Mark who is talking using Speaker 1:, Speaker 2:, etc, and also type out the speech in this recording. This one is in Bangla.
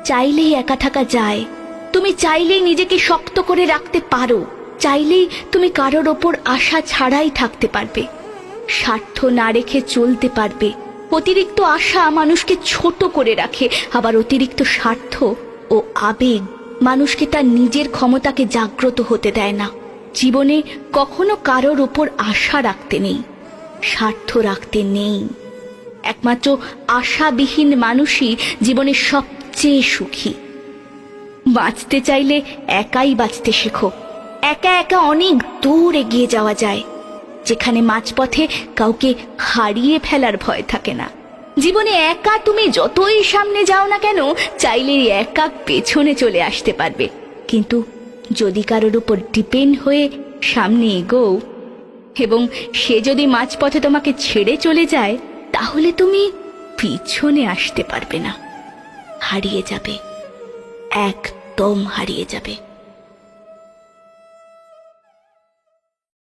Speaker 1: চাইলেই একা থাকা যায়, তুমি চাইলেই নিজেকে শক্ত করে রাখতে পারো, চাইলেই তুমি কারোর ওপর আশা ছাড়াই থাকতে পারবে, স্বার্থ না রেখে চলতে পারবে। অতিরিক্ত আশা মানুষকে ছোট করে রাখে, আবার অতিরিক্ত স্বার্থ ও আবেগ মানুষকে তার নিজের ক্ষমতাকে জাগ্রত হতে দেয় না। জীবনে কখনো কারোর ওপর আশা রাখতে নেই, স্বার্থ রাখতে নেই। একমাত্র আশাবিহীন মানুষই জীবনে সবচেয়ে সুখী। বাঁচতে চাইলে একাই বাঁচতে শেখো। একা একা অনেক দূর এগিয়ে যাওয়া যায়, যেখানে মাঝপথে কাউকে হারিয়ে ফেলার ভয় থাকে না। জীবনে একা তুমি যতই সামনে যাও না কেন, চাইলে একা পেছনে চলে আসতে পারবে। কিন্তু যদি কারোর উপর ডিপেন্ড হয়ে সামনে এগোও এবং সে যদি মাঝপথে তোমাকে ছেড়ে চলে যায়, তাহলে তুমি পিছনে আসতে পারবে না, হারিয়ে যাবে, একদম হারিয়ে যাবে।